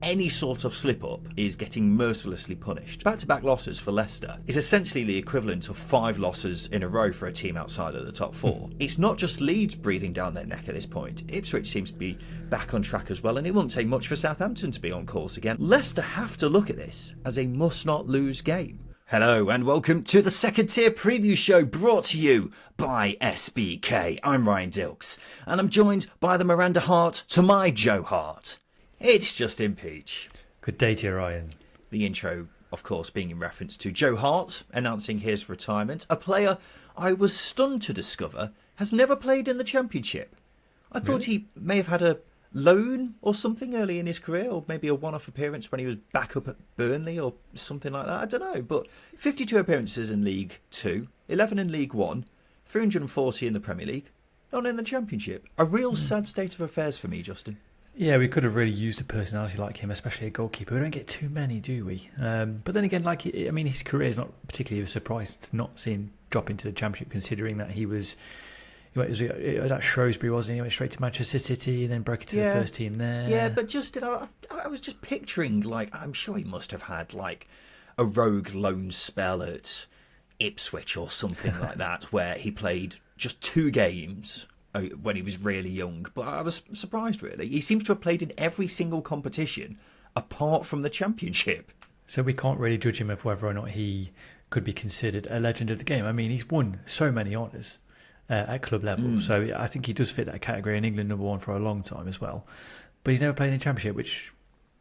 any sort of slip-up is getting mercilessly punished. Back-to-back losses for Leicester is essentially the equivalent of 5 losses in a row for a team outside of the top 4. It's not just Leeds breathing down their neck at this point. Ipswich seems to be back on track as well, and it won't take much for Southampton to be on course again. Leicester have to look at this as a must-not-lose game. Hello and welcome to the Second Tier Preview Show, brought to you by SBK. I'm Ryan Dilks, and I'm joined by the Miranda Hart to my Joe Hart. It's Justin Peach. Good day to you, Ryan. The intro, of course, being in reference to Joe Hart announcing his retirement, a player I was stunned to discover has never played in the Championship. I thought he may have had a loan or something early in his career, or maybe a one-off appearance when he was back up at Burnley or something like that. I don't know, but 52 appearances in League 2, 11 in League 1, 340 in the Premier League, not in the Championship. A real sad state of affairs for me, Justin. Yeah, we could have really used a personality like him, especially a goalkeeper. We don't get too many, do we? But then again, his career is not particularly a surprise to not see him drop into the Championship, considering that he was at Shrewsbury, wasn't he? He went straight to Manchester City and then broke into the first team there. Yeah, but Justin, I was just picturing, I'm sure he must have had, a rogue loan spell at Ipswich or something like that, where he played just 2 games when he was really young. But I was surprised, really. He seems to have played in every single competition apart from the Championship. So we can't really judge him of whether or not he could be considered a legend of the game. I mean, he's won so many honours at club level, so I think he does fit that category in England number 1 for a long time as well. But he's never played in the Championship, which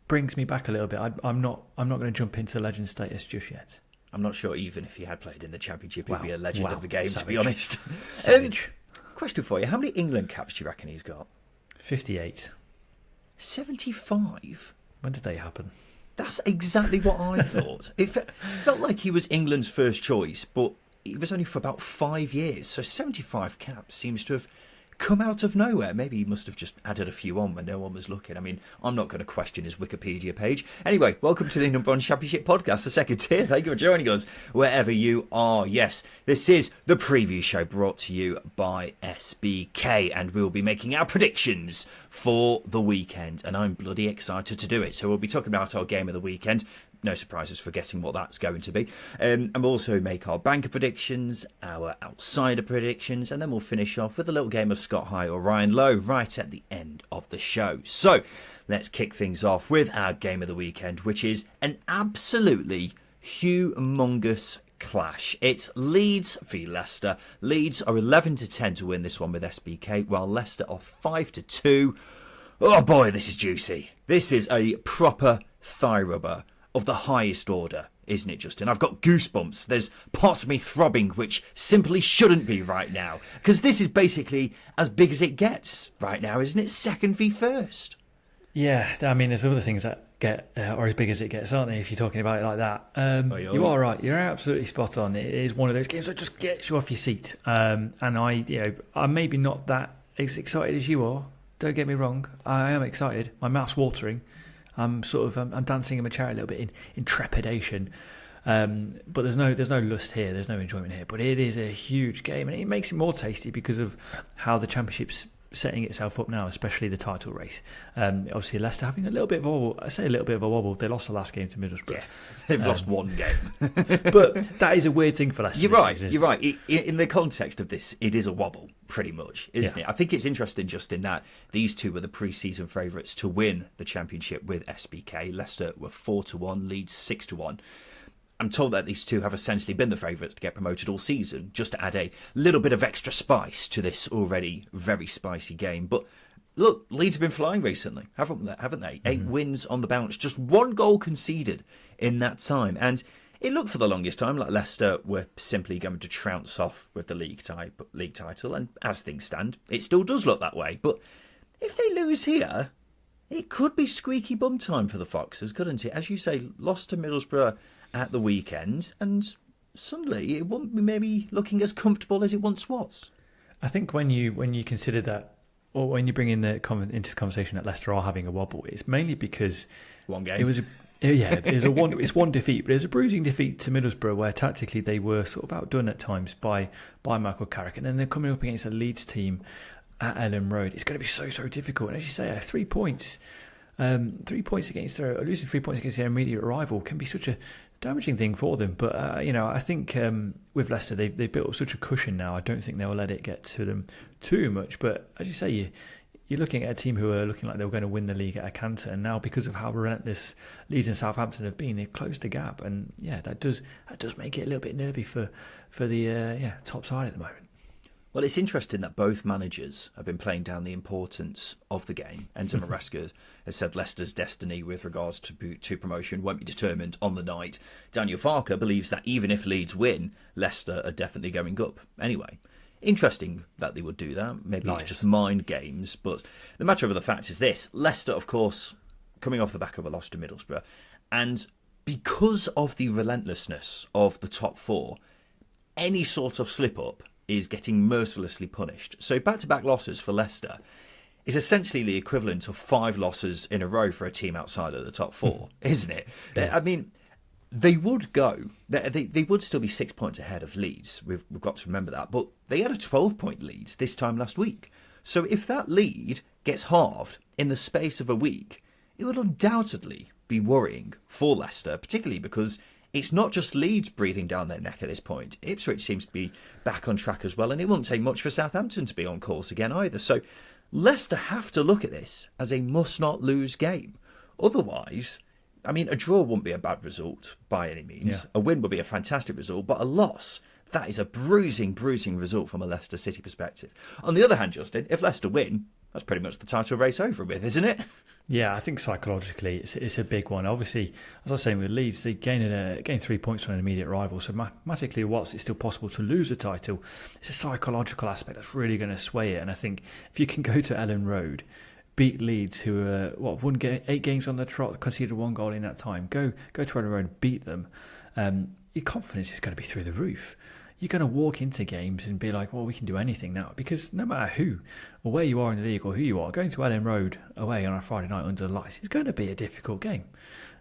brings me back a little bit. I'm not going to jump into the legend status just yet. I'm not sure even if he had played in the Championship, he'd be a legend of the game, savage. To be honest. Savage. Question for you: how many England caps do you reckon he's got? 58. 75. When did they happen? That's exactly what I thought. It felt like he was England's first choice, but he was only for about 5 years, so 75 caps seems to have come out of nowhere. Maybe he must have just added a few on when no one was looking. I mean, I'm not going to question his Wikipedia page. Anyway, welcome to the number 1 Championship podcast, the Second Tier. Thank you for joining us wherever you are. Yes, this is the preview show brought to you by SBK, and we'll be making our predictions for the weekend, and I'm bloody excited to do it. So we'll be talking about our game of the weekend. No surprises for guessing what that's going to be. And we'll also make our banker predictions, our outsider predictions, and then we'll finish off with a little game of Scott High or Ryan Low right at the end of the show. So let's kick things off with our game of the weekend, which is an absolutely humongous clash. It's Leeds v Leicester. Leeds are 11-10 to win this one with SBK, while Leicester are 5-2. Oh boy, this is juicy. This is a proper thigh rubber of the highest order, isn't it, Justin? I've got goosebumps. There's parts of me throbbing which simply shouldn't be right now, because this is basically as big as it gets right now, isn't it? Second v first. Yeah, I mean, there's other things that get are as big as it gets, aren't they, if you're talking about it like that. You are right. You're absolutely spot on. It is one of those games that just gets you off your seat. And I'm maybe not that as excited as you are. Don't get me wrong. I am excited. My mouth's watering. I'm dancing in my chair a little bit in trepidation, but there's no lust here, there's no enjoyment here. But it is a huge game, and it makes it more tasty because of how the Championship's setting itself up now, especially the title race. Obviously, Leicester having a little bit of a wobble. I say a little bit of a wobble. They lost the last game to Middlesbrough. Yeah, they've lost one game. But that is a weird thing for Leicester. You're right. In the context of this, it is a wobble, pretty much, isn't it? I think it's interesting, just in that these two were the pre-season favourites to win the Championship with SBK. Leicester were 4-1, Leeds 6-1. I'm told that these two have essentially been the favourites to get promoted all season, just to add a little bit of extra spice to this already very spicy game. But look, Leeds have been flying recently, haven't they? Mm-hmm. 8 wins on the bounce, just 1 goal conceded in that time. And it looked for the longest time like Leicester were simply going to trounce off with the league title. And as things stand, it still does look that way. But if they lose here, it could be squeaky bum time for the Foxes, couldn't it? As you say, lost to Middlesbrough at the weekend, and suddenly it won't be maybe looking as comfortable as it once was. I think when you consider that, or when you bring in into the conversation that Leicester are having a wobble, it's mainly because one game. It's one defeat, but it was a bruising defeat to Middlesbrough, where tactically they were sort of outdone at times by Michael Carrick, and then they're coming up against a Leeds team at Ellen Road. It's going to be so difficult, and as you say, 3 points losing 3 points against their immediate rival can be such a damaging thing for them. But I think with Leicester, they've built up such a cushion now. I don't think they'll let it get to them too much. But as you say, you're looking at a team who are looking like they were going to win the league at a canter, and now because of how relentless Leeds and Southampton have been, they've closed the gap, and that does make it a little bit nervy for the top side at the moment. Well, it's interesting that both managers have been playing down the importance of the game. Enzo Maresca has said Leicester's destiny with regards to promotion won't be determined on the night. Daniel Farke believes that even if Leeds win, Leicester are definitely going up anyway. Interesting that they would do that. Maybe It's just mind games. But the matter of the fact is this. Leicester, of course, coming off the back of a loss to Middlesbrough. And because of the relentlessness of the top four, any sort of slip-up is getting mercilessly punished. So back-to-back losses for Leicester is essentially the equivalent of 5 losses in a row for a team outside of the top four, isn't it? Yeah. I mean, they would go. They would still be 6 points ahead of Leeds. We've got to remember that. But they had a 12-point lead this time last week. So if that lead gets halved in the space of a week, it would undoubtedly be worrying for Leicester, particularly because it's not just Leeds breathing down their neck at this point. Ipswich seems to be back on track as well, and it won't take much for Southampton to be on course again either. So Leicester have to look at this as a must-not-lose game. Otherwise, I mean, a draw wouldn't be a bad result by any means. Yeah. A win would be a fantastic result, but a loss, that is a bruising result from a Leicester City perspective. On the other hand, Justin, if Leicester win, that's pretty much the title race over with, isn't it? Yeah, I think psychologically it's a big one. Obviously, as I was saying with Leeds, they gained 3 points from an immediate rival. So mathematically, whilst it's still possible to lose the title, it's a psychological aspect that's really going to sway it. And I think if you can go to Ellen Road, beat Leeds, who have won 8 games on the trot, conceded 1 goal in that time, go to Ellen Road and beat them, your confidence is going to be through the roof. You're going to walk into games and be like, well, we can do anything now. Because no matter who or where you are in the league or who you are, going to Ellen Road away on a Friday night under the lights is going to be a difficult game.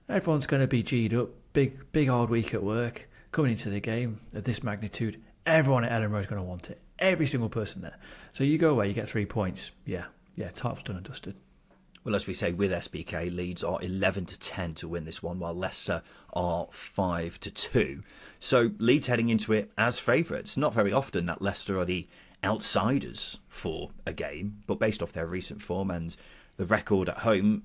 Everyone's going to be G'd up, big hard week at work, coming into the game of this magnitude. Everyone at Ellen Road is going to want it. Every single person there. So you go away, you get 3 points. Yeah, title's done and dusted. Well, as we say, with SBK, Leeds are 11-10 to win this one, while Leicester are 5-2. So Leeds heading into it as favourites. Not very often that Leicester are the outsiders for a game, but based off their recent form and the record at home,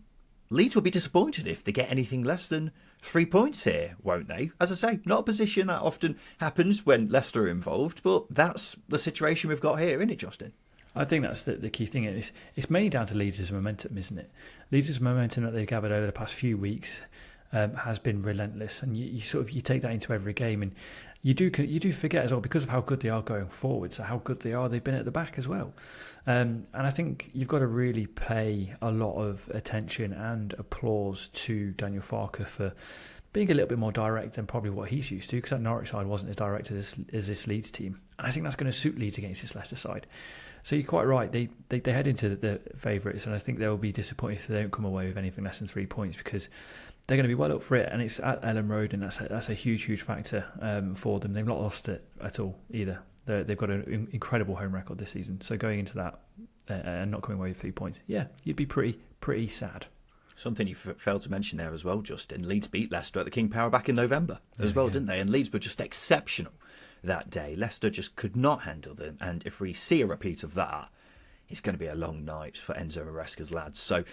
Leeds will be disappointed if they get anything less than 3 points here, won't they? As I say, not a position that often happens when Leicester are involved, but that's the situation we've got here, isn't it, Justin? I think that's the key thing. It's mainly down to Leeds' momentum, isn't it? Leeds' momentum that they've gathered over the past few weeks has been relentless, and you take that into every game, and you do forget as well, because of how good they are going forward, so how good they've been at the back as well. And I think you've got to really pay a lot of attention and applause to Daniel Farke for being a little bit more direct than probably what he's used to, because that Norwich side wasn't as direct as this Leeds team. And I think that's going to suit Leeds against this Leicester side. So you're quite right. They head into the favourites, and I think they'll be disappointed if they don't come away with anything less than 3 points, because they're going to be well up for it, and it's at Ellen Road, and that's a huge factor for them. They've not lost it at all either. They've got an incredible home record this season. So going into that and not coming away with 3 points, you'd be pretty sad. Something you failed to mention there as well, Justin. Leeds beat Leicester at the King Power back in November didn't they? And Leeds were just exceptional that day. Leicester just could not handle them. And if we see a repeat of that, it's going to be a long night for Enzo Maresca's lads. So,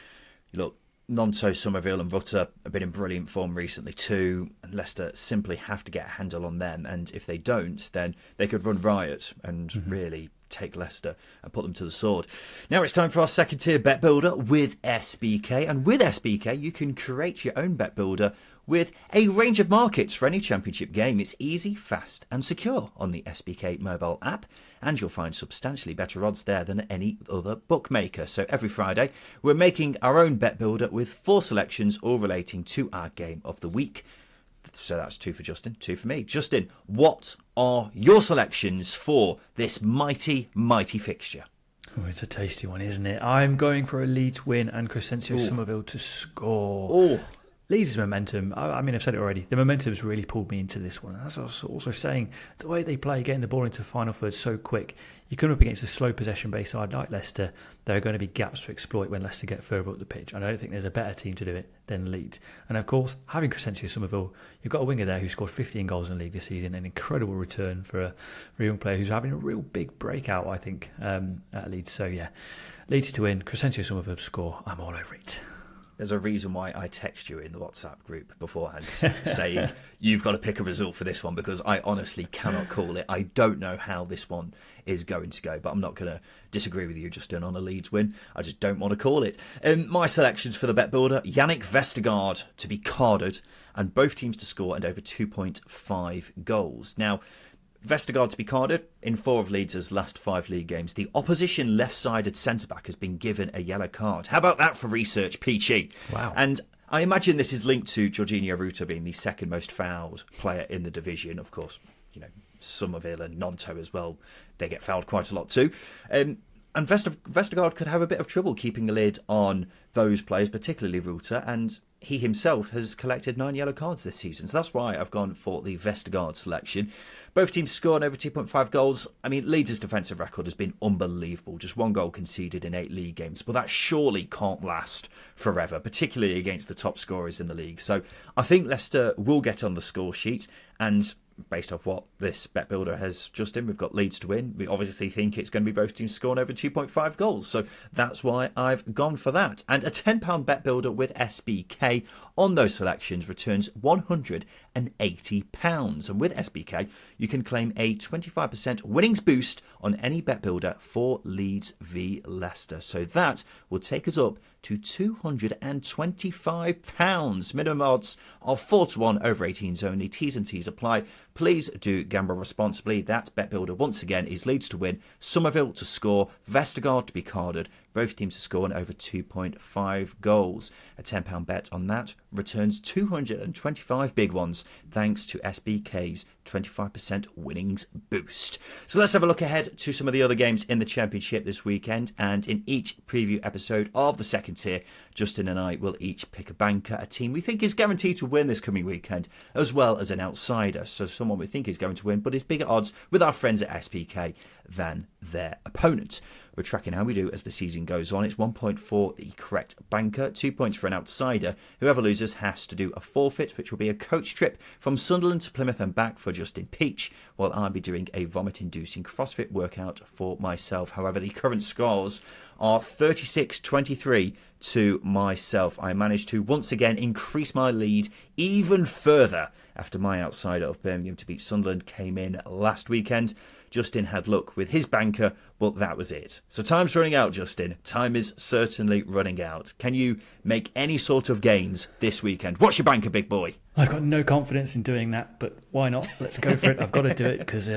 look, Nonto, Somerville and Rutter have been in brilliant form recently too. And Leicester simply have to get a handle on them. And if they don't, then they could run riot and really take Leicester and put them to the sword. Now it's time for our second tier bet builder with SBK. And with SBK, you can create your own bet builder with a range of markets for any championship game. It's easy, fast and secure on the SBK mobile app, and you'll find substantially better odds there than any other bookmaker. So every Friday, we're making our own bet builder with 4 selections all relating to our game of the week. So that's 2 for Justin, 2 for me. Justin, what are your selections for this mighty fixture? Oh, it's a tasty one, isn't it? I'm going for a Leeds win and Crescencio Somerville to score. Oh, Leeds' momentum, I mean, I've said it already, the momentum's really pulled me into this one. And that's what I was also saying, the way they play, getting the ball into final third so quick, you come up against a slow possession-based side like Leicester, there are going to be gaps to exploit when Leicester get further up the pitch. And I don't think there's a better team to do it than Leeds. And of course, having Crescencio Somerville, you've got a winger there who scored 15 goals in the league this season, an incredible return for a young player who's having a real big breakout, I think, at Leeds. So yeah, Leeds to win, Crescencio Somerville to score, I'm all over it. There's a reason why I text you in the WhatsApp group beforehand saying you've got to pick a result for this one, because I honestly cannot call it. I don't know how this one is going to go, but I'm not going to disagree with you, Justin, on a Leeds win. I just don't want to call it. My selections for the bet builder, Yannick Vestergaard to be carded and both teams to score and over 2.5 goals. Now, Vestergaard to be carded in 4 of Leeds' last 5 league games. The opposition left-sided centre-back has been given a yellow card. How about that for research, Peachy? Wow. And I imagine this is linked to Jorginho Ruta being the second most fouled player in the division. Of course, Somerville and Nonto as well, they get fouled quite a lot too. And Vestergaard could have a bit of trouble keeping a lid on those players, particularly Ruta, and he himself has collected 9 yellow cards this season. So that's why I've gone for the Vestergaard selection. Both teams scored over 2.5 goals. I mean, Leeds' defensive record has been unbelievable. Just 1 goal conceded in 8 league games. But that surely can't last forever, particularly against the top scorers in the league. So I think Leicester will get on the score sheet. And based off what this bet builder has just in, we've got Leeds to win. We obviously think it's going to be both teams scoring over 2.5 goals. So that's why I've gone for that. And a £10 bet builder with SBK on those selections returns £180. And with SBK, you can claim a 25% winnings boost on any bet builder for Leeds v Leicester. So that will take us up to £225. Minimum odds are 4-1 over 18s only. T's and T's apply. Please do gamble responsibly. That bet builder once again is Leeds to win, Somerville to score, Vestergaard to be carded, both teams to score and over 2.5 goals. A £10 bet on that returns 225 big ones thanks to SBK's 25% winnings boost. So let's have a look ahead to some of the other games in the Championship this weekend, and in each preview episode of the second tier, Justin and I will each pick a banker, a team we think is guaranteed to win this coming weekend, as well as an outsider, so someone we think is going to win but is bigger odds with our friends at SBK than their opponent. We're tracking how we do as the season goes on. It's 1 point for the correct banker, 2 points for an outsider. Whoever loses has to do a forfeit, which will be a coach trip from Sunderland to Plymouth and back for Justin Peach, while I'll be doing a vomit-inducing CrossFit workout for myself. However, the current scores are 36-23 to myself. I managed to once again increase my lead even further after my outsider of Birmingham to beat Sunderland came in last weekend. Justin had luck with his banker, but that was it. So time's running out, Justin. Time is certainly running out. Can you make any sort of gains this weekend? What's your banker, big boy? I've got no confidence in doing that, but why not? Let's go for it. I've got to do it because,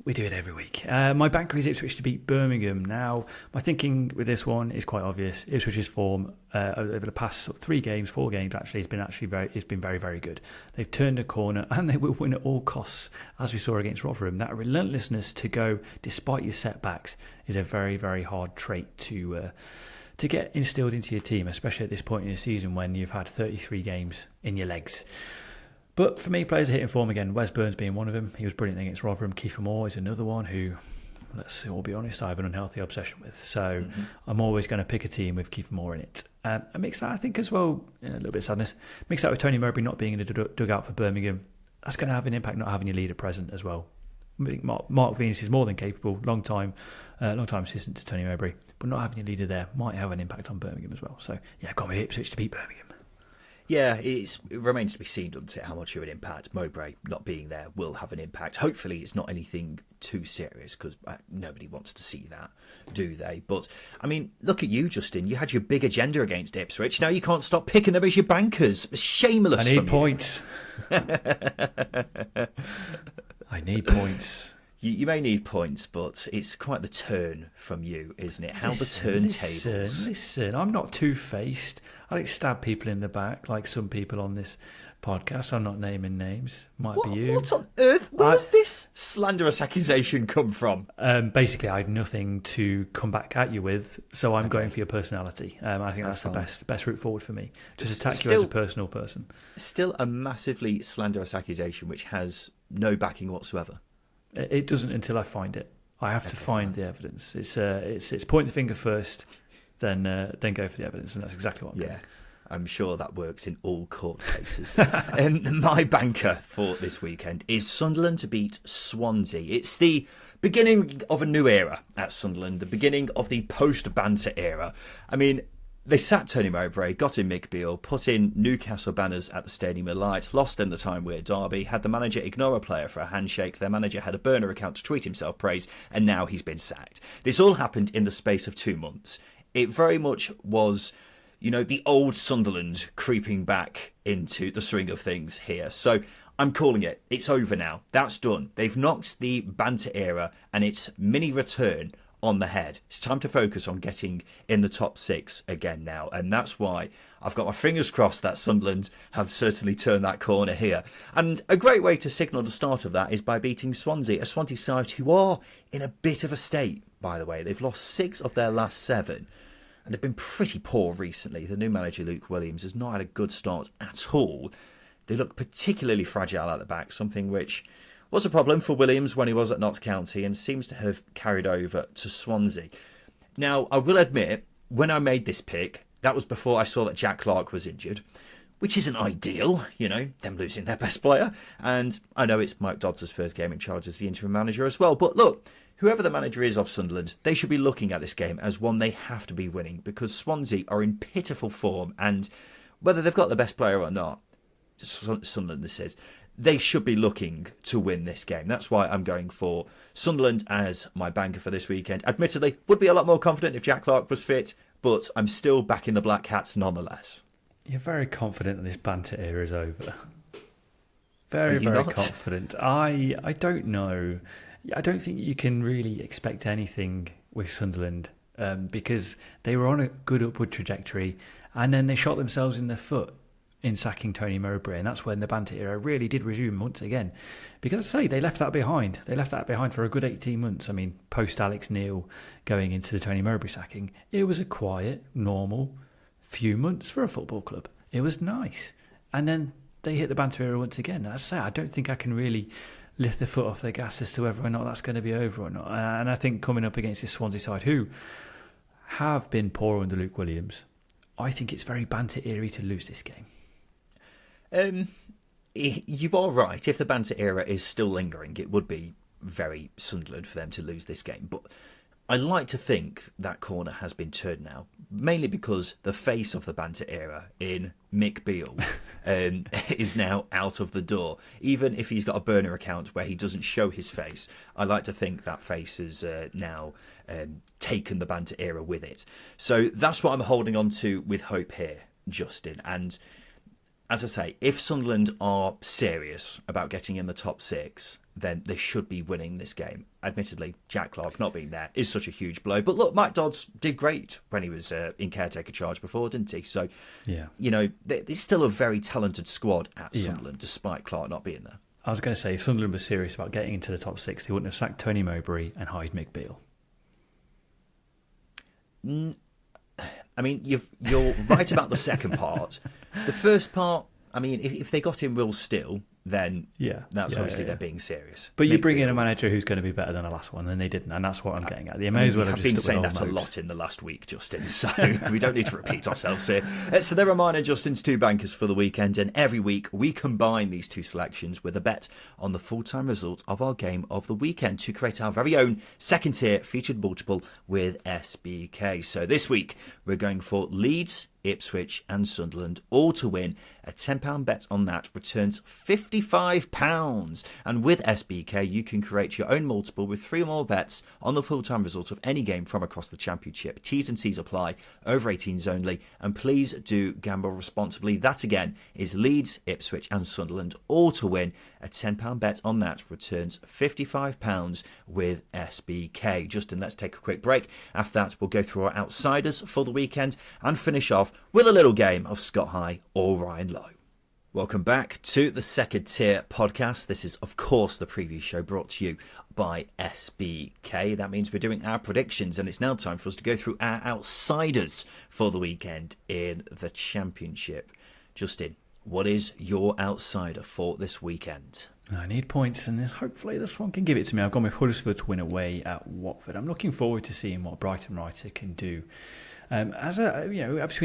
we do it every week. My banker is Ipswich to beat Birmingham. Now, my thinking with this one is quite obvious. Ipswich's form over the past 4 games actually, it's been very, very good. They've turned a corner and they will win at all costs, as we saw against Rotherham. That relentlessness to go despite your setbacks is a very, very hard trait to get instilled into your team, especially at this point in the season when you've had 33 games in your legs. But for me, players are hitting form again. Wes Burns being one of them. He was brilliant against Rotherham. Kiefer Moore is another one who, let's all be honest, I have an unhealthy obsession with. So I'm always going to pick a team with Kiefer Moore in it. I mix that, I think, as well, a little bit of sadness. Mix that with Tony Mowbray not being in the dugout for Birmingham. That's going to have an impact not having your leader present as well. I think Mark Venus is more than capable, long time assistant to Tony Mowbray, but not having your leader there might have an impact on Birmingham as well. So, yeah, got me Ipswich to beat Birmingham. Yeah, it remains to be seen, doesn't it, how much of an impact Mowbray not being there will have an impact. Hopefully it's not anything too serious, because nobody wants to see that, do they? But, I mean, look at you, Justin. You had your big agenda against Ipswich. Now you can't stop picking them as your bankers. Shameless I need from points. I need points. You may need points, but it's quite the turn from you, isn't it? How the turntables. Listen, I'm not two-faced. I don't stab people in the back like some people on this podcast. I'm not naming names. Might be you. What on earth? Where does this slanderous accusation come from? Basically, I had nothing to come back at you with, so I'm going for your personality. I think that's the best route forward for me. Just attack you as a personal person. Still a massively slanderous accusation which has no backing whatsoever. It doesn't until I find it. I have to find the evidence. It's point the finger first, then go for the evidence, and that's exactly what I'm doing. I'm sure that works in all court cases. My banker for this weekend is Sunderland to beat Swansea. It's the beginning of a new era at Sunderland, the beginning of the post-banter era. I mean, they sacked Tony Mowbray, got in Mick Beale, put in Newcastle banners at the Stadium of Light, lost in the Time Weird derby, had the manager ignore a player for a handshake, their manager had a burner account to tweet himself praise, and now he's been sacked. This all happened in the space of 2 months. It very much was, the old Sunderland creeping back into the swing of things here. So I'm calling it. It's over now. That's done. They've knocked the banter era and its mini return on the head. It's time to focus on getting in the top 6 again now. And that's why I've got my fingers crossed that Sunderland have certainly turned that corner here. And a great way to signal the start of that is by beating Swansea, a Swansea side who are in a bit of a state, by the way. They've lost 6 of their last 7. And they've been pretty poor recently. The new manager, Luke Williams, has not had a good start at all. They look particularly fragile at the back, something which was a problem for Williams when he was at Notts County and seems to have carried over to Swansea. Now, I will admit, when I made this pick, that was before I saw that Jack Clarke was injured, which isn't ideal, them losing their best player. And I know it's Mike Dodds' first game in charge as the interim manager as well. But look, whoever the manager is of Sunderland, they should be looking at this game as one they have to be winning because Swansea are in pitiful form, and whether they've got the best player or not, Sunderland this is, they should be looking to win this game. That's why I'm going for Sunderland as my banker for this weekend. Admittedly, would be a lot more confident if Jack Clarke was fit, but I'm still backing the Black Cats nonetheless. You're very confident that this banter era is over. Very confident. I don't know. I don't think you can really expect anything with Sunderland because they were on a good upward trajectory and then they shot themselves in the foot in sacking Tony Mowbray, and that's when the banter era really did resume once again. Because I say, they left that behind. They left that behind for a good 18 months. I mean, post Alex Neil going into the Tony Mowbray sacking, it was a quiet, normal few months for a football club. It was nice. And then they hit the banter era once again. As I say, I don't think I can really lift the foot off the gas as to whether or not that's going to be over or not. And I think coming up against this Swansea side, who have been poor under Luke Williams, I think it's very banter-eerie to lose this game. You are right. If the banter era is still lingering, it would be very Sunderland for them to lose this game. But I like to think that corner has been turned now, mainly because the face of the banter era in Mick Beale is now out of the door. Even if he's got a burner account where he doesn't show his face, I like to think that face has now taken the banter era with it. So that's what I'm holding on to with hope here, Justin. And as I say, if Sunderland are serious about getting in the top 6, then they should be winning this game. Admittedly, Jack Clarke not being there is such a huge blow. But look, Mike Dodds did great when he was in caretaker charge before, didn't he? So, there's still a very talented squad at Sunderland, despite Clarke not being there. I was going to say, if Sunderland was serious about getting into the top 6, they wouldn't have sacked Tony Mowbray and hired Mick Beale. I mean, you're right about the second part. The first part, I mean, if they got in Will Still, then that's obviously they're being serious. But you bring in a manager who's going to be better than the last one, and they didn't, and that's what I'm getting at. They may as well have just been saying that a lot in the last week, Justin, so we don't need to repeat ourselves here. So there are mine and Justin's 2 bankers for the weekend, and every week we combine these 2 selections with a bet on the full-time result of our game of the weekend to create our very own second-tier featured multiple with SBK. So this week we're going for Leeds, Ipswich and Sunderland, all to win. A £10 bet on that returns £55. And with SBK, you can create your own multiple with 3 or more bets on the full-time result of any game from across the Championship. T's and C's apply, over 18s only, and please do gamble responsibly. That again is Leeds, Ipswich and Sunderland, all to win. A £10 bet on that returns £55 with SBK. Justin, let's take a quick break. After that, we'll go through our outsiders for the weekend and finish off off with a little game of Scott High or Ryan Lowe. Welcome back to the Second Tier podcast. This is, of course, the preview show brought to you by SBK. That means we're doing our predictions, and it's now time for us to go through our outsiders for the weekend in the Championship. Justin, what is your outsider for this weekend? I need points, and hopefully this one can give it to me. I've gone with Huddersfield to win away at Watford. I'm looking forward to seeing what Brighton Writer can do. Between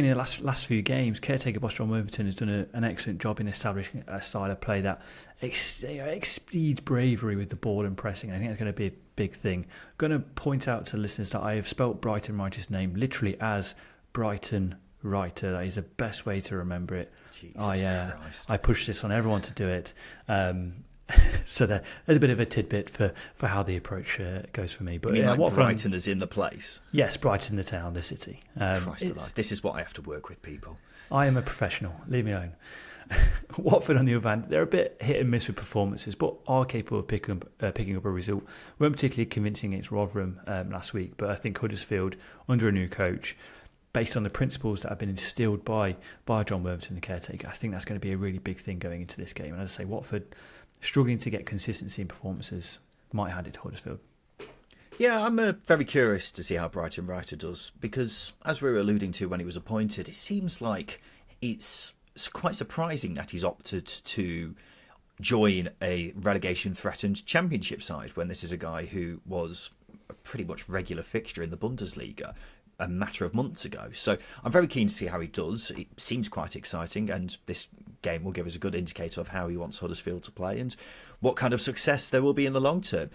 the last few games, caretaker boss John Worthington has done an excellent job in establishing a style of play that exceeds bravery with the ball and pressing. I think that's going to be a big thing. I'm going to point out to listeners that I have spelt Brighton Writer's name literally as Brighton Writer. That is the best way to remember it. I push this on everyone to do it. So there's a bit of a tidbit for how the approach goes for me. But like Brighton is in the place? Yes, Brighton, the town, the city. Christ alive. This is what I have to work with, people. I am a professional. Leave me alone. Watford, on the other hand, they're a bit hit and miss with performances, but are capable of picking up a result. Weren't particularly convincing against Rotherham last week, but I think Huddersfield, under a new coach, based on the principles that have been instilled by John Worthington, the caretaker, I think that's going to be a really big thing going into this game. And as I say, Watford, struggling to get consistency in performances, might hand it to Huddersfield. Yeah, I'm very curious to see how Brighton Writer does, because as we were alluding to when he was appointed, it seems like it's quite surprising that he's opted to join a relegation-threatened Championship side when this is a guy who was a pretty much regular fixture in the Bundesliga a matter of months ago. So I'm very keen to see how he does. It seems quite exciting, and this game will give us a good indicator of how he wants Huddersfield to play and what kind of success there will be in the long term.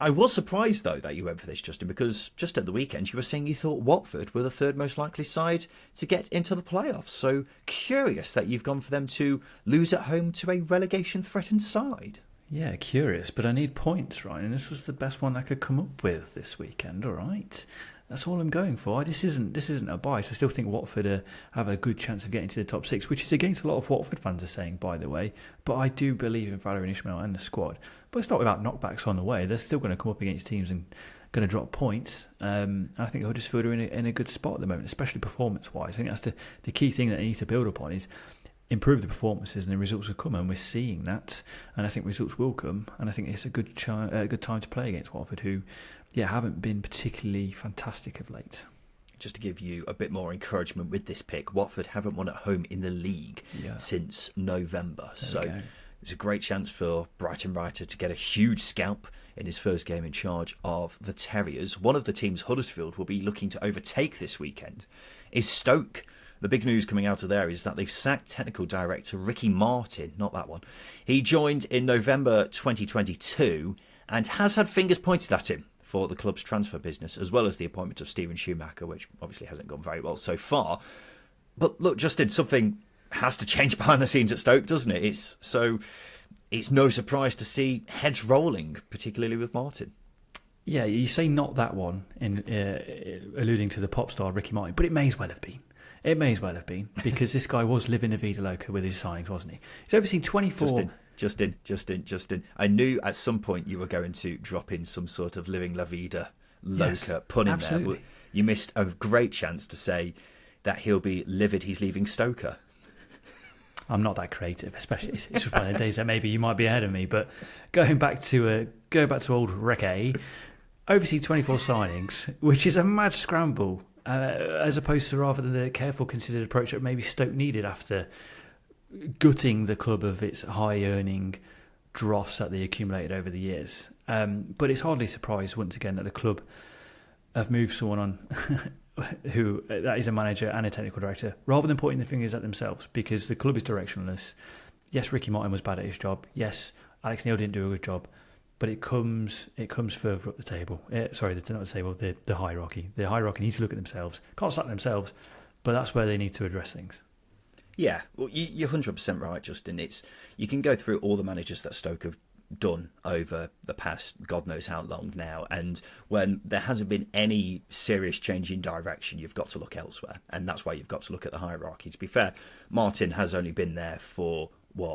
I was surprised, though, that you went for this, Justin, because just at the weekend you were saying you thought Watford were the third most likely side to get into the playoffs. So curious that you've gone for them to lose at home to a relegation-threatened side. Yeah, curious, but I need points, right? And this was the best one I could come up with this weekend, all right? That's all I'm going for. This isn't a bias. I still think Watford have a good chance of getting to the top six, which is against a lot of Watford fans are saying, by the way. But I do believe in Valérien Ismaël and the squad. But it's not without knockbacks on the way. They're still going to come up against teams and going to drop points. I think Huddersfield are in a good spot at the moment, especially performance-wise. I think that's the key thing that they need to build upon is improve the performances, and the results will come, and we're seeing that. And I think results will come, and I think it's a good time to play against Watford, who haven't been particularly fantastic of late. Just to give you a bit more encouragement with this pick, Watford haven't won at home in the league since November. So it's a great chance for Brighton Writer to get a huge scalp in his first game in charge of the Terriers. One of the teams Huddersfield will be looking to overtake this weekend is Stoke. The big news coming out of there is that they've sacked technical director Ricky Martin, not that one. He joined in November 2022 and has had fingers pointed at him for the club's transfer business, as well as the appointment of Steven Schumacher, which obviously hasn't gone very well so far. But look, Justin, something has to change behind the scenes at Stoke, doesn't it? It's no surprise to see heads rolling, particularly with Martin. Yeah, you say not that one, in alluding to the pop star Ricky Martin, but it may as well have been. It may as well have been, because this guy was living a vida loca with his signings, wasn't he? He's overseen 24... Justin. I knew at some point you were going to drop in some sort of living la vida loca pun in there. You missed a great chance to say that he'll be livid he's leaving Stoker. I'm not that creative, especially it's one of the days that maybe you might be ahead of me. But going back to old Ricky, oversee 24 signings, which is a mad scramble, as opposed to rather than the careful, considered approach that maybe Stoke needed after gutting the club of its high-earning dross that they accumulated over the years. But it's hardly a surprise, once again, that the club have moved someone on who that is a manager and a technical director, rather than pointing the fingers at themselves, because the club is directionless. Yes, Ricky Martin was bad at his job. Yes, Alex Neil didn't do a good job. But it comes further up the table. Not the table, the hierarchy. The hierarchy needs to look at themselves. Can't sack themselves, but that's where they need to address things. Yeah, well, you're 100% right, Justin. You can go through all the managers that Stoke have done over the past God knows how long now, and when there hasn't been any serious change in direction, you've got to look elsewhere, and that's why you've got to look at the hierarchy. To be fair, Martin has only been there for,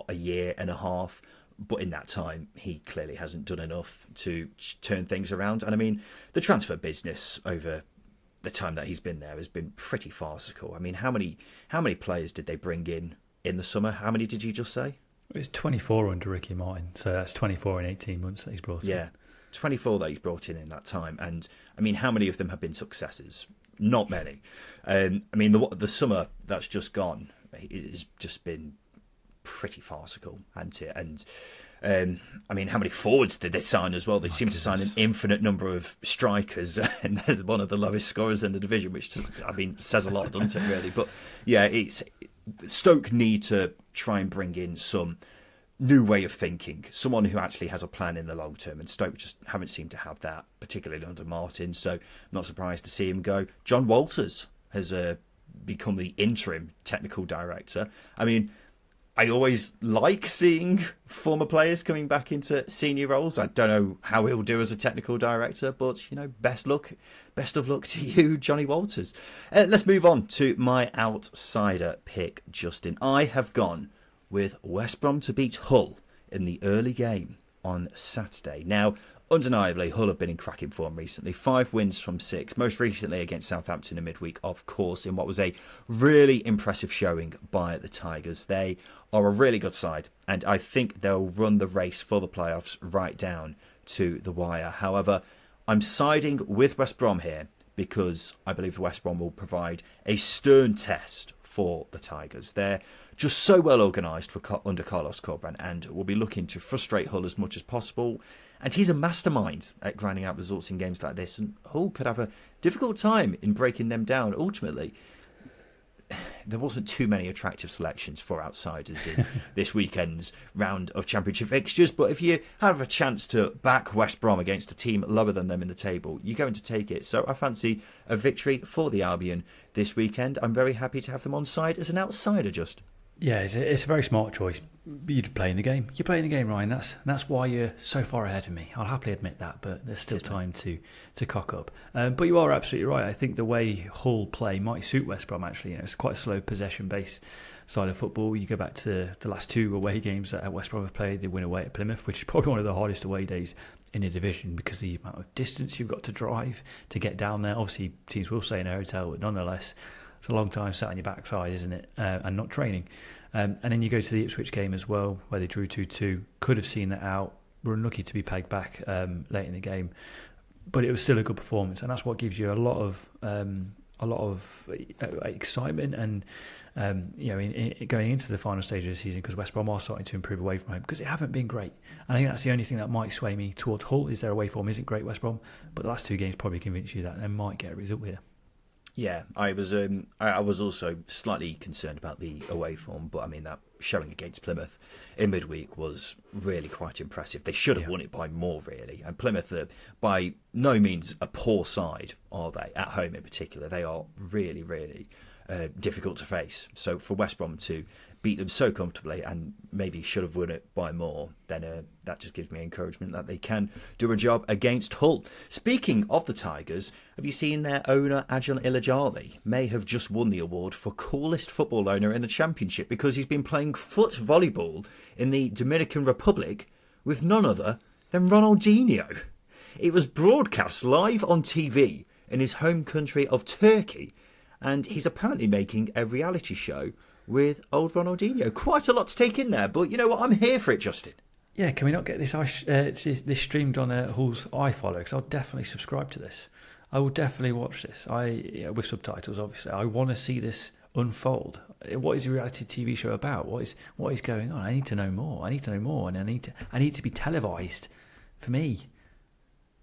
a year and a half, but in that time, he clearly hasn't done enough to turn things around. And I mean, the transfer business over the time that he's been there has been pretty farcical. I mean, how many players did they bring in the summer? How many did you just say? It was 24 under Ricky Martin, so that's 24 in 18 months that he's brought in. Yeah, 24 that he's brought in that time. And, I mean, how many of them have been successes? Not many. I mean, the summer that's just gone, it has just been pretty farcical, hasn't it? And, I mean, how many forwards did they sign as well? They seem to sign an infinite number of strikers, and they're one of the lowest scorers in the division, which, I mean, says a lot, doesn't it, really? But, yeah, Stoke need to try and bring in some new way of thinking, someone who actually has a plan in the long term, and Stoke just haven't seemed to have that, particularly under Martin, so I'm not surprised to see him go. John Walters has become the interim technical director. I mean, I always like seeing former players coming back into senior roles. I don't know how he'll do as a technical director, but, best of luck to you, Johnny Walters. Let's move on to my outsider pick, Justin. I have gone with West Brom to beat Hull in the early game on Saturday. Now, undeniably, Hull have been in cracking form recently. 5 wins from 6, most recently against Southampton in midweek, of course, in what was a really impressive showing by the Tigers. They are a really good side, and I think they'll run the race for the playoffs right down to the wire. However, I'm siding with West Brom here because I believe West Brom will provide a stern test for the Tigers. They're just so well organised under Carlos Corberán and will be looking to frustrate Hull as much as possible. And he's a mastermind at grinding out results in games like this, and Hull could have a difficult time in breaking them down. Ultimately, there wasn't too many attractive selections for outsiders in this weekend's round of Championship fixtures, but if you have a chance to back West Brom against a team lower than them in the table, you're going to take it. So I fancy a victory for the Albion this weekend. I'm very happy to have them on side as an outsider, just. Yeah, it's a very smart choice. You're playing the game. You're playing the game, Ryan. That's why you're so far ahead of me. I'll happily admit that, but there's still time to cock up. But you are absolutely right. I think the way Hull play might suit West Brom, actually. It's quite a slow possession-based side of football. You go back to the last 2 away games that West Brom have played. They win away at Plymouth, which is probably one of the hardest away days in the division because the amount of distance you've got to drive to get down there. Obviously, teams will stay in a hotel, but nonetheless, it's a long time sat on your backside, isn't it? And not training. And then you go to the Ipswich game as well, where they drew 2-2. Could have seen that out. Were unlucky to be pegged back late in the game, but it was still a good performance, and that's what gives you a lot of excitement and going into the final stage of the season, because West Brom are starting to improve away from home because they haven't been great. And I think that's the only thing that might sway me towards Hull is their away form isn't great, West Brom, but the last 2 games probably convince you that they might get a result here. Yeah, I was also slightly concerned about the away form, but I mean that showing against Plymouth in midweek was really quite impressive. They should have won it by more, really. And Plymouth are by no means a poor side, are they? At home in particular, they are really, really difficult to face. So for West Brom to beat them so comfortably and maybe should have won it by more, then that just gives me encouragement that they can do a job against Hull. Speaking of the Tigers, have you seen their owner, Adjan Ilajali, may have just won the award for coolest football owner in the Championship because he's been playing foot volleyball in the Dominican Republic with none other than Ronaldinho. It was broadcast live on TV in his home country of Turkey, and he's apparently making a reality show with old Ronaldinho. Quite a lot to take in there, but you know what? I'm here for it, Justin. Yeah, can we not get this streamed on Hull's iFollow? Because I'll definitely subscribe to this. I will definitely watch this. With subtitles, obviously. I want to see this unfold. What is a reality TV show about? What is going on? I need to know more. And I need to be televised for me.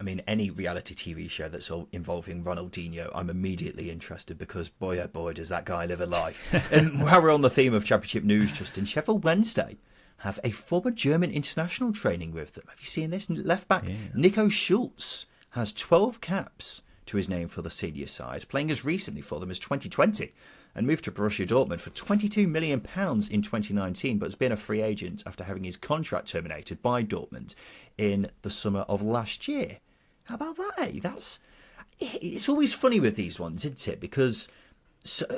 I mean, any reality TV show that's all involving Ronaldinho, I'm immediately interested because, boy, oh boy, does that guy live a life. And while we're on the theme of Championship news, Justin, Sheffield Wednesday have a former German international training with them. Have you seen this? Left-back Nico Schulz has 12 caps to his name for the senior side, playing as recently for them as 2020 and moved to Borussia Dortmund for £22 million in 2019, but has been a free agent after having his contract terminated by Dortmund in the summer of last year. How about that, eh? It's always funny with these ones, isn't it? Because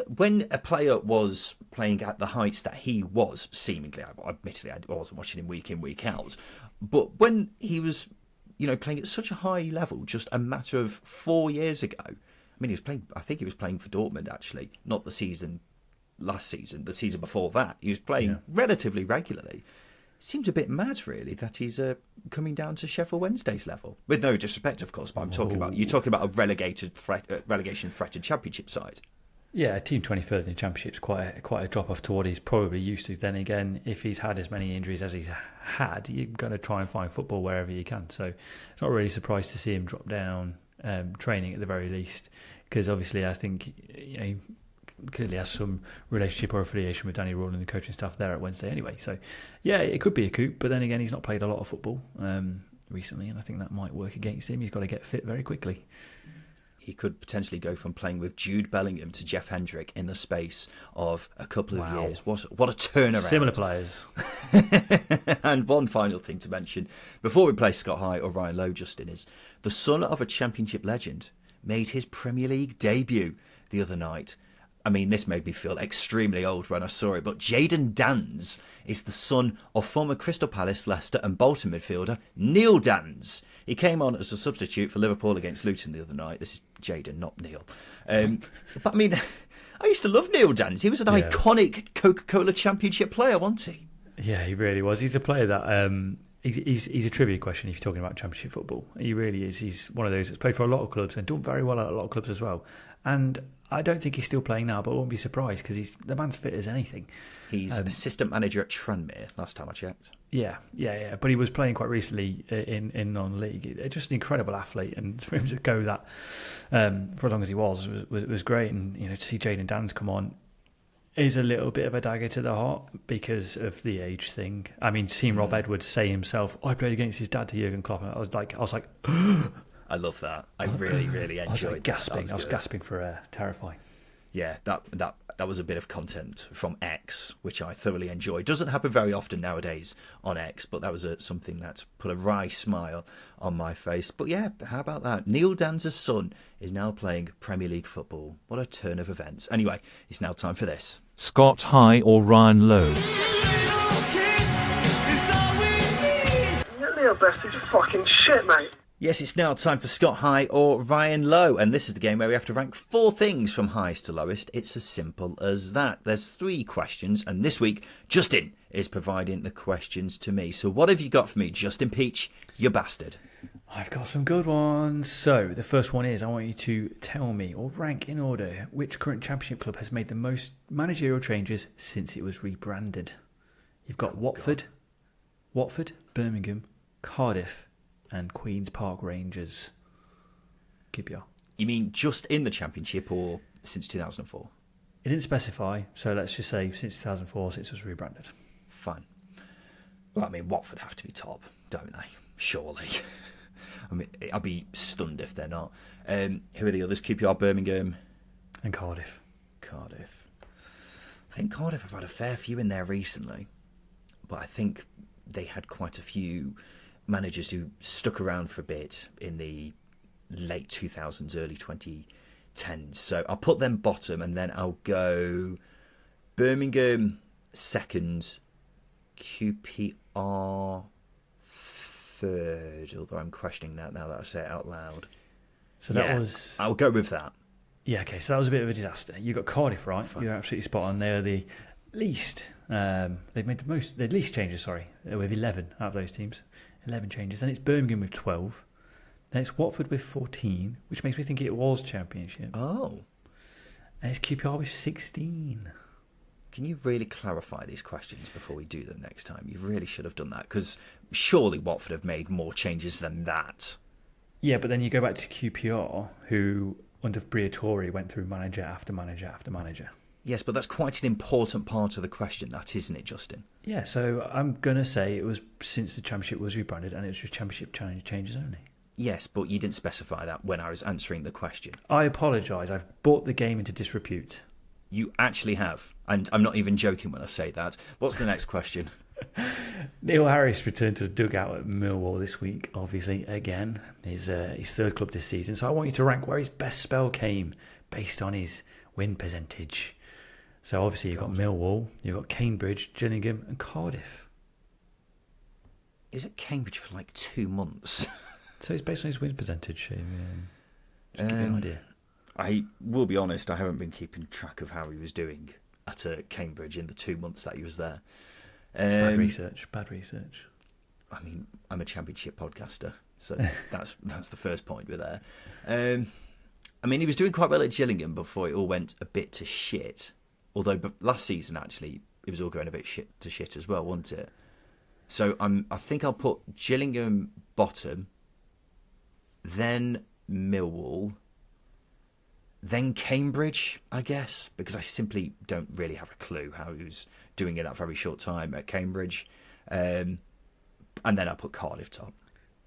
when a player was playing at the heights that he was, seemingly, admittedly, I wasn't watching him week in, week out, but when he was, playing at such a high level just a matter of 4 years ago, mean, he was playing. I think he was playing for Dortmund actually, not last season, the season before that. He was playing relatively regularly. Seems a bit mad, really, that he's coming down to Sheffield Wednesday's level. With no disrespect, of course, but you're talking about a relegation-threatened Championship side. Yeah, team 23rd in the Championship's quite a drop off to what he's probably used to. Then again, if he's had as many injuries as he's had, you're going to try and find football wherever you can. So it's not really surprised to see him drop down training at the very least, because obviously I think he clearly has some relationship or affiliation with Danny Rule and the coaching staff there at Wednesday anyway. So yeah, it could be a coup, but then again, he's not played a lot of football recently, and I think that might work against him. He's got to get fit very quickly. He could potentially go from playing with Jude Bellingham to Jeff Hendrick in the space of a couple of years. What a turnaround. Similar players. And one final thing to mention before we play Scott High or Ryan Lowe, Justin, is the son of a Championship legend made his Premier League debut the other night. I mean, this made me feel extremely old when I saw it, but Jayden Danns is the son of former Crystal Palace, Leicester and Bolton midfielder Neil Danns. He came on as a substitute for Liverpool against Luton the other night. This is Jayden, not Neil. But I mean, I used to love Neil Danns. He was an iconic Coca-Cola Championship player, wasn't he? Yeah, he really was. He's a player that... He's a trivia question if you're talking about Championship football. He really is. He's one of those that's played for a lot of clubs and done very well at a lot of clubs as well. And I don't think he's still playing now, but I won't be surprised because the man's fit as anything. He's assistant manager at Tranmere, last time I checked. Yeah. But he was playing quite recently in non-league. Just an incredible athlete, and for him to go that for as long as he was great. And to see Jayden Danns come on is a little bit of a dagger to the heart because of the age thing. I mean, seeing Rob Edwards say himself, I played against his dad to Jurgen Klopp, and I was like, I love that. I really, really enjoyed gasping. I was gasping for air. Terrifying. Yeah, that was a bit of content from X, which I thoroughly enjoyed. Doesn't happen very often nowadays on X, but that was something that put a wry smile on my face. But yeah, how about that? Neil Danns' son is now playing Premier League football. What a turn of events. Anyway, it's now time for this. Scott High or Ryan Lowe? Neil Best is fucking shit, mate. Yes, it's now time for Scott High or Ryan Lowe, and this is the game where we have to rank 4 things from highest to lowest. It's as simple as that. There's 3 questions, and this week, Justin is providing the questions to me. So what have you got for me, Justin Peach, you bastard? I've got some good ones. So the first one is, I want you to tell me, or rank in order, which current Championship club has made the most managerial changes since it was rebranded. You've got Watford, Birmingham, Cardiff, and Queen's Park Rangers. QPR. You mean just in the Championship or since 2004? It didn't specify, so let's just say since 2004, since it was rebranded. Fine. Well, I mean, Watford have to be top, don't they? Surely. I mean, I'll be stunned if they're not. Who are the others? QPR, Birmingham, and Cardiff. I think Cardiff have had a fair few in there recently, but I think they had quite a few managers who stuck around for a bit in the late 2000s, early 2010s. So I'll put them bottom, and then I'll go Birmingham second, QPR third, although I'm questioning that now that I say it out loud. So that was... I'll go with that. Yeah, okay, so that was a bit of a disaster. You got Cardiff right. Fine. You're absolutely spot on. They're the least... they've made the least changes, sorry, with 11 out of those teams. 11 changes. Then it's Birmingham with 12. Then it's Watford with 14, which makes me think it was Championship. Oh. And it's QPR with 16. Can you really clarify these questions before we do them next time? You really should have done that, because surely Watford have made more changes than that. Yeah, but then you go back to QPR, who under Briatore went through manager after manager after manager. Yes, but that's quite an important part of the question, that isn't it, Justin? Yeah, so I'm going to say it was since the Championship was rebranded, and it was just Championship changes only. Yes, but you didn't specify that when I was answering the question. I apologise. I've brought the game into disrepute. You actually have, and I'm not even joking when I say that. What's the next question? Neil Harris returned to the dugout at Millwall this week, obviously, again. His third club this season. So I want you to rank where his best spell came based on his win percentage. So obviously you've got Millwall, you've got Cambridge, Gillingham and Cardiff. He was at Cambridge for like 2 months. So it's based on his win percentage. Just give you an idea. I will be honest, I haven't been keeping track of how he was doing at Cambridge in the 2 months that he was there. It's bad research. Bad research. I mean, I'm a Championship podcaster, so that's the first point we're there. I mean, he was doing quite well at Gillingham before it all went a bit to shit. Although last season, actually, it was all going a bit to shit as well, wasn't it? So I think I'll put Gillingham bottom, then Millwall, then Cambridge, I guess, because I simply don't really have a clue how he was doing in that very short time at Cambridge. And then I'll put Cardiff top.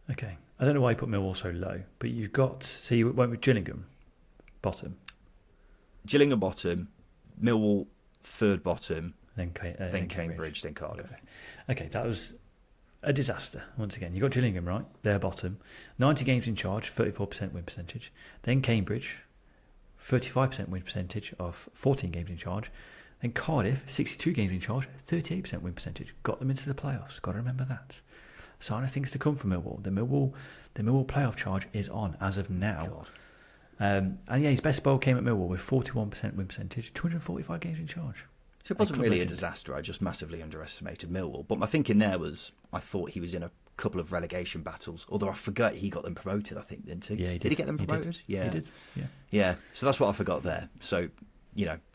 Okay. I don't know why you put Millwall so low, but you've got... So you went with Gillingham bottom. Gillingham bottom, Millwall third bottom, then Cambridge, then Cardiff. Okay, that was a disaster once again. You got Gillingham right, they're bottom. 90 games in charge, 34% win percentage. Then Cambridge, 35% win percentage of 14 games in charge. Then Cardiff, 62 games in charge, 38% win percentage. Got them into the playoffs. Got to remember that. Sign of things to come from Millwall. The Millwall playoff charge is on as of now. And yeah, his best spell came at Millwall with 41% win percentage, 245 games in charge. So it wasn't really a disaster. I just massively underestimated Millwall. But my thinking there was, I thought he was in a couple of relegation battles. Although I forgot he got them promoted, I think, didn't he? Yeah, he did. Did he get them promoted? Yeah. He did, yeah. Yeah, so that's what I forgot there. So,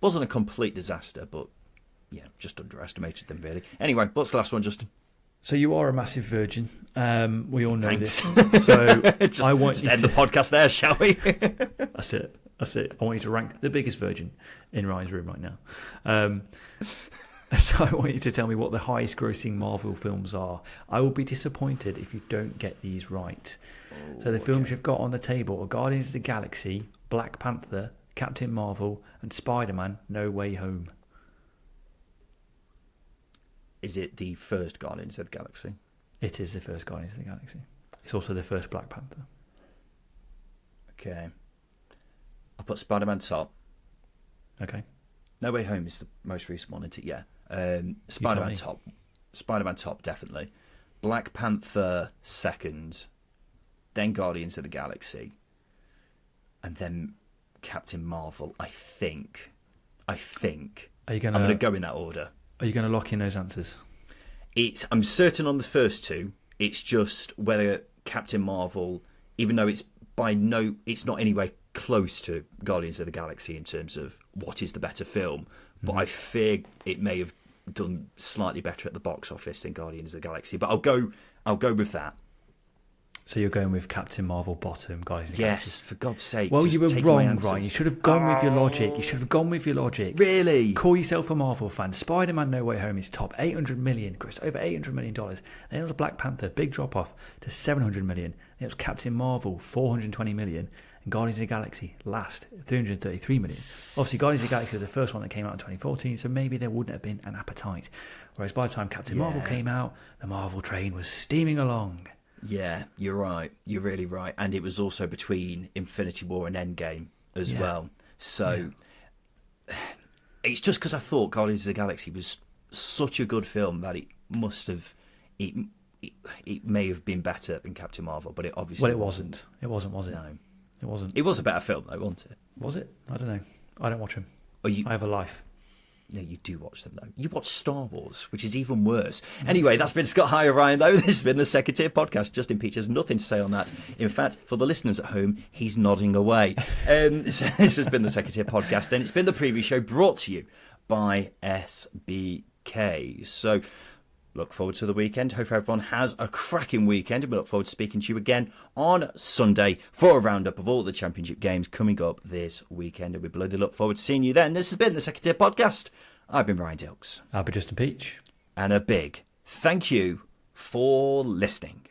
wasn't a complete disaster, but, just underestimated them, really. Anyway, what's the last one, Justin? So you are a massive virgin. We all know Thanks. this. So I want you to end the podcast there, shall we? That's it. I want you to rank the biggest virgin in Ryan's room right now. So I want you to tell me what the highest grossing Marvel films are. I will be disappointed if you don't get these right. So the films you've got on the table are Guardians of the Galaxy, Black Panther, Captain Marvel, and Spider-Man No Way Home. Is it the first Guardians of the Galaxy? It is the first Guardians of the Galaxy. It's also the first Black Panther. Okay. I'll put Spider-Man top. Okay. No Way Home is the most recent one, isn't it? Yeah. Spider-Man top. Spider-Man top, definitely. Black Panther second. Then Guardians of the Galaxy. And then Captain Marvel, I think. I'm going to go in that order. Are you going to lock in those answers? I'm certain on the first two. It's just whether Captain Marvel, even though it's not anyway close to Guardians of the Galaxy in terms of what is the better film, but I fear it may have done slightly better at the box office than Guardians of the Galaxy. But I'll go with that. So you're going with Captain Marvel bottom, Guardians of the Galaxy? Yes, for God's sake. Well, you were wrong, Ryan. You should have gone with your logic. Really? Call yourself a Marvel fan. Spider-Man No Way Home is top. 800 million, grossed over $800 million. Then it was Black Panther, big drop off to 700 million. Then it was Captain Marvel, 420 million. And Guardians of the Galaxy last, 333 million. Obviously, Guardians of the Galaxy was the first one that came out in 2014, so maybe there wouldn't have been an appetite. Whereas by the time Captain Marvel came out, the Marvel train was steaming along. Yeah, you're right. You're really right. And it was also between Infinity War and Endgame as well. So it's just because I thought Guardians of the Galaxy was such a good film that it must have... It may have been better than Captain Marvel, but it obviously wasn't. It wasn't, was it? No. It wasn't. It was a better film, though, wasn't it? Was it? I don't know. I don't watch them. I have a life. No, you do watch them, though. You watch Star Wars, which is even worse. Anyway, that's been Scott Higher Ryan, though. This has been the Second Tier Podcast. Justin Peach has nothing to say on that. In fact, for the listeners at home, he's nodding away. So this has been the Second Tier Podcast, and it's been the preview show brought to you by SBK. So look forward to the weekend. Hope everyone has a cracking weekend, and we look forward to speaking to you again on Sunday for a roundup of all the Championship games coming up this weekend. And we bloody look forward to seeing you then. This has been the Second Tier Podcast. I've been Ryan Dilks. I've been Justin Peach. And a big thank you for listening.